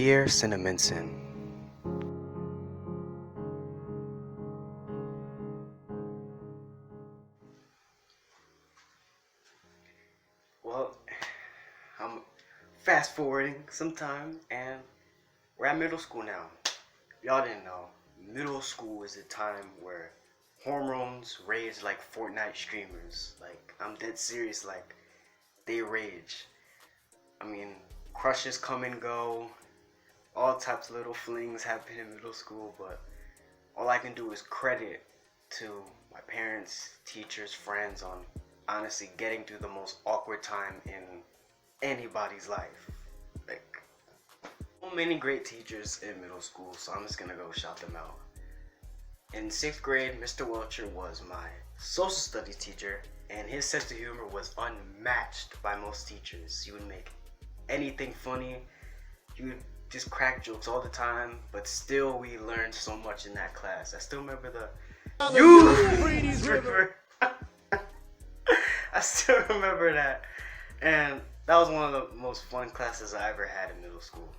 Dear Cinnaminson, well, I'm fast forwarding some time and we're at middle school now. Y'all didn't know, middle school is a time where hormones rage like Fortnite streamers. Like, I'm dead serious, like, they rage. I mean, crushes come and go, all types of little flings happen in middle school, but all I can do is credit to my parents, teachers, friends on honestly getting through the most awkward time in anybody's life. Like, so many great teachers in middle school, so I'm just gonna go shout them out. In 6th grade, Mr. Welcher was my social studies teacher, and his sense of humor was unmatched by most teachers. He would make anything funny. He would just crack jokes all the time, but still we learned so much in that class. I still remember the river. I still remember that, and that was one of the most fun classes I ever had in middle school.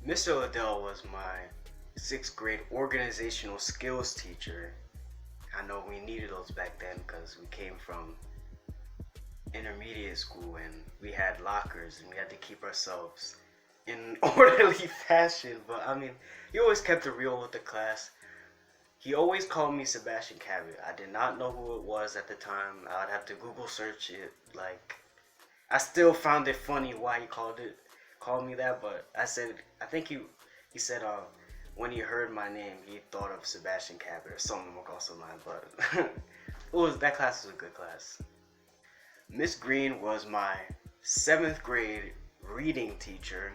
Mr. Liddell was my 6th grade organizational skills teacher. I know we needed those back then because we came from intermediate school and we had lockers and we had to keep ourselves in orderly fashion. But I mean, he always kept it real with the class. He always called me Sebastian Cabot. I did not know who it was at the time. I'd have to Google search it. Like, I still found it funny why he called me that, but I think he said when he heard my name he thought of Sebastian Cabot or something along those lines. But that class was a good class. Miss Green was my 7th grade reading teacher.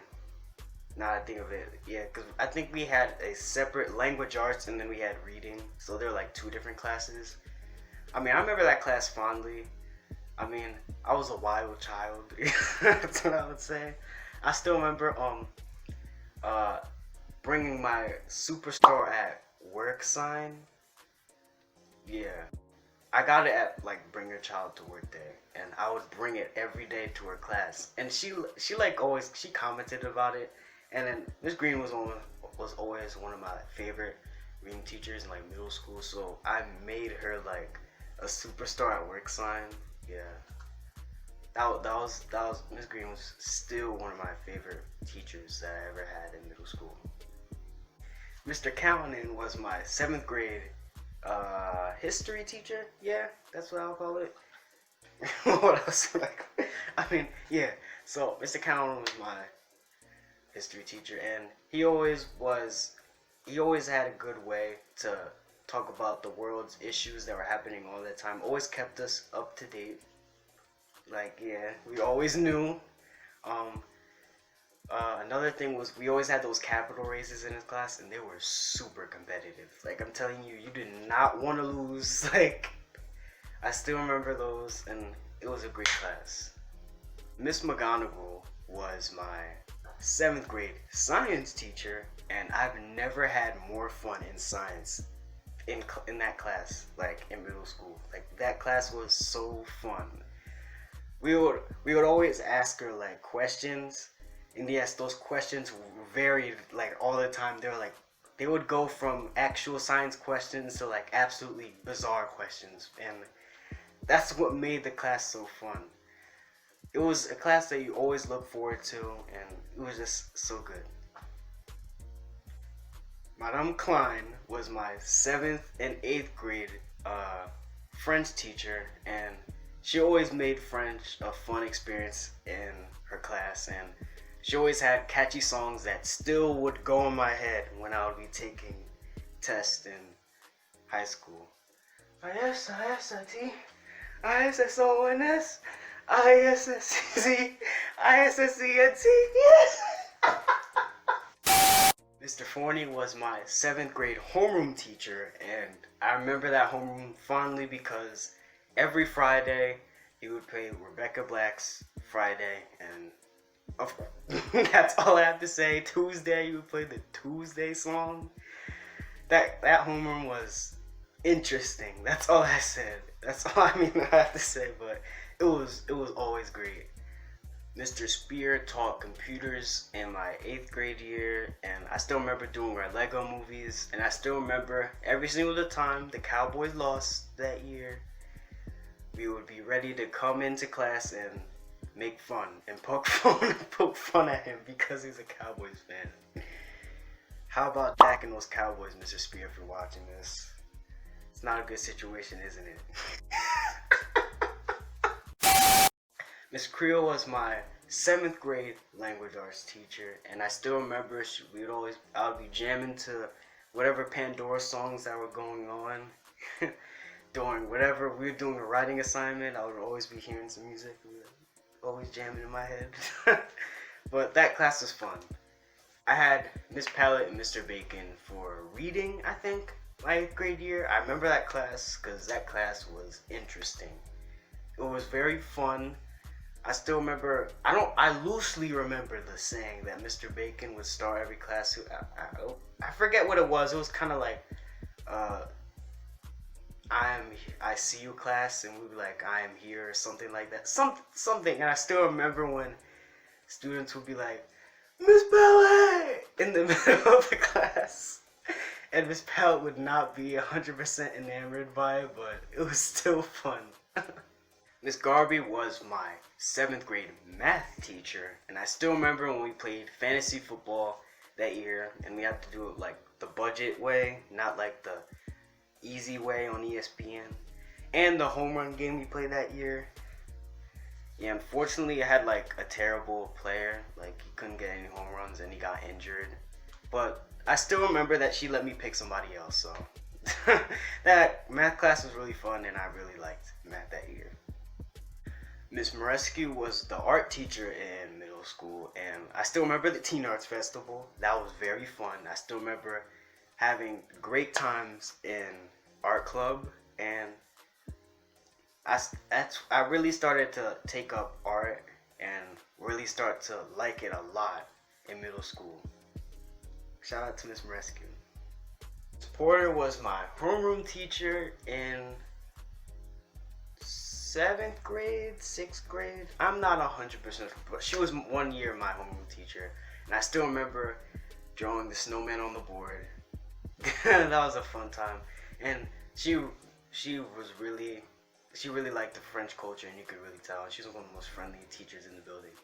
Now I think of it, yeah, because I think we had a separate language arts and then we had reading, so they're like 2 different classes. I mean, I remember that class fondly. I mean, I was a wild child. That's what I would say. I still remember bringing my superstar at work sign. Yeah, I got it at like Bring Your Child to Work Day, and I would bring it every day to her class. And she commented about it. And then Miss Green was always one of my favorite reading teachers in like middle school, so I made her like a superstar at work sign. Yeah, that was Miss Green was still one of my favorite teachers that I ever had in middle school. Mr. Callinan was my 7th grade history teacher. Yeah, that's what I'll call it. What else? I mean, yeah. So Mr. Callinan was my history teacher, and he always had a good way to talk about the world's issues that were happening all the time. Always kept us up to date. Like, yeah, we always knew. Another thing was we always had those capital races in his class, and they were super competitive. Like, I'm telling you, you did not want to lose. Like, I still remember those, and it was a great class. Miss McGonagall was my 7th grade science teacher, and I've never had more fun in science in that class, like in middle school. Like, that class was so fun. We would always ask her like questions, and yes, those questions varied like all the time. They would go from actual science questions to like absolutely bizarre questions, and that's what made the class so fun. It was a class that you always look forward to, and it was just so good. Madame Klein was my 7th and 8th grade French teacher, and she always made French a fun experience in her class, and she always had catchy songs that still would go in my head when I would be taking tests in high school. I-S-I-S-I-T, I-S-S-O-N-S, I-S-S-C, I-S-S-C-N-T, yes! Mr. Forney was my 7th grade homeroom teacher, and I remember that homeroom fondly because every Friday he would play Rebecca Black's Friday, and that's all I have to say. Tuesday he would play the Tuesday song. That homeroom was interesting. That's all I said. That's all I have to say, but it was always great. Mr. Spear taught computers in my 8th grade year, and I still remember doing our Lego movies, and I still remember every single time the Cowboys lost that year, we would be ready to come into class and make fun and poke fun at him because he's a Cowboys fan. How about backing those Cowboys, Mr. Spear, if you're watching this? It's not a good situation, isn't it? Miss Creel was my 7th grade language arts teacher, and I still remember I would be jamming to whatever Pandora songs that were going on. During whatever we were doing a writing assignment, I would always be hearing some music, always jamming in my head. But that class was fun. I had Miss Pallet and Mr. Bacon for reading, I think, my 8th grade year. I remember that class because that class was interesting. It was very fun. I still remember, I loosely remember the saying that Mr. Bacon would start every class. I forget what it was. It was kind of like, I see you, class, and we'd be like, I am here, or something like that. Something. And I still remember when students would be like, Miss Pallet, in the middle of the class. And Miss Pallet would not be 100% enamored by it, but it was still fun. Miss Garby was my 7th grade math teacher, and I still remember when we played fantasy football that year, and we had to do it like the budget way, not like the easy way on ESPN. And the home run game we played that year. Yeah, unfortunately I had like a terrible player, like he couldn't get any home runs and he got injured. But I still remember that she let me pick somebody else, so that math class was really fun and I really liked math that year. Miss Marescu was the art teacher in middle school, and I still remember the Teen Arts Festival. That was very fun. I still remember having great times in art club, and I really started to take up art and really start to like it a lot in middle school. Shout out to Miss Marescu. Miss Porter was my homeroom teacher in 7th grade, 6th grade. I'm not 100%, but she was 1 year my homeroom teacher, and I still remember drawing the snowman on the board. That was a fun time, and she really liked the French culture, and you could really tell. She was one of the most friendly teachers in the building.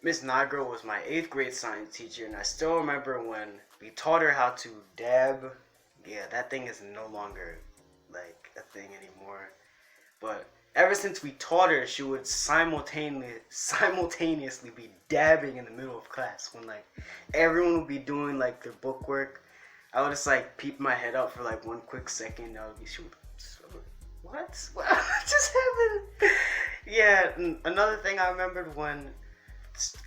Miss Nigra was my 8th grade science teacher, and I still remember when we taught her how to dab. Yeah, that thing is no longer like a thing anymore. But ever since we taught her, she would simultaneously be dabbing in the middle of class when like everyone would be doing like their book work. I would just like peep my head up for like one quick second. I would be what just happened? Yeah, another thing I remembered when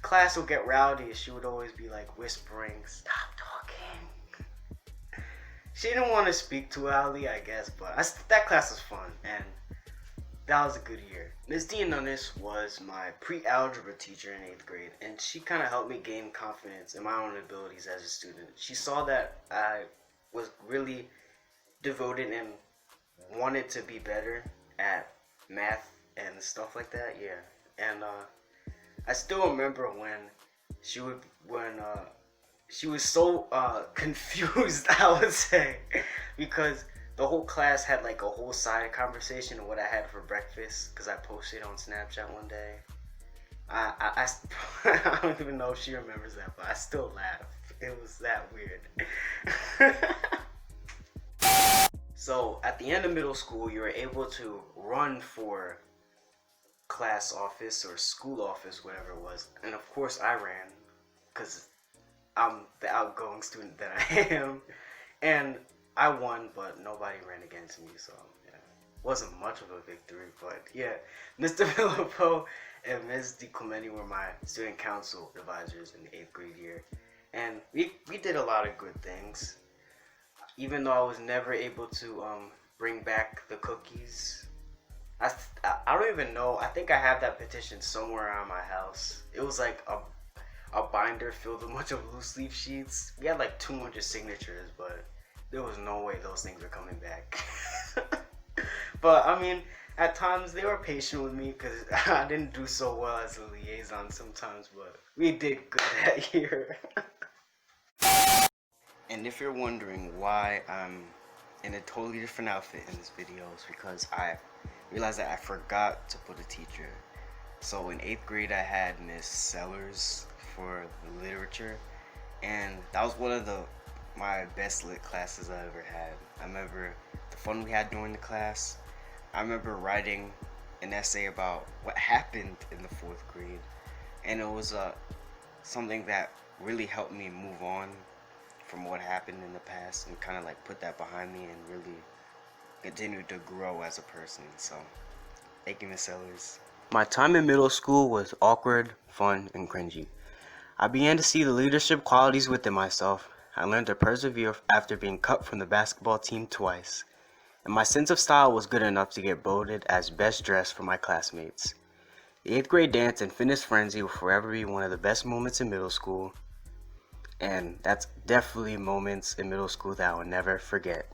class would get rowdy, she would always be like whispering, "Stop talking." She didn't want to speak too loudly, I guess, but that class was fun and that was a good year. Ms. Dianunis was my pre-algebra teacher in 8th grade, and she kind of helped me gain confidence in my own abilities as a student. She saw that I was really devoted and wanted to be better at math and stuff like that. Yeah, and I still remember when she was so confused, I would say, because the whole class had like a whole side conversation of what I had for breakfast because I posted on Snapchat one day. I don't even know if she remembers that, but I still laugh. It was that weird. So at the end of middle school, you were able to run for class office or school office, whatever it was. And of course I ran because I'm the outgoing student that I am. And I won, but nobody ran against me, so yeah, wasn't much of a victory. But yeah, Mr. Filippo and Ms. DiClemente were my student council advisors in the 8th grade year, and we did a lot of good things. Even though I was never able to bring back the cookies, I don't even know. I think I have that petition somewhere around my house. It was like a binder filled with a bunch of loose leaf sheets. We had like 200 signatures, but there was no way those things were coming back. But I mean, at times they were patient with me because I didn't do so well as a liaison sometimes, but we did good that year. And if you're wondering why I'm in a totally different outfit in this video, it's because I realized that I forgot to put a teacher. So in 8th grade I had Miss Sellers for literature, and that was one of my best lit classes I ever had. I remember the fun we had during the class. I remember writing an essay about what happened in the 4th grade, and it was something that really helped me move on from what happened in the past and kind of like put that behind me and really continue to grow as a person. So thank you, Miss Sellers. My time in middle school was awkward, fun, and cringy. I began to see the leadership qualities within myself. I learned to persevere after being cut from the basketball team twice, and my sense of style was good enough to get voted as best dressed for my classmates. The 8th grade dance and fitness frenzy will forever be one of the best moments in middle school, and that's definitely moments in middle school that I will never forget.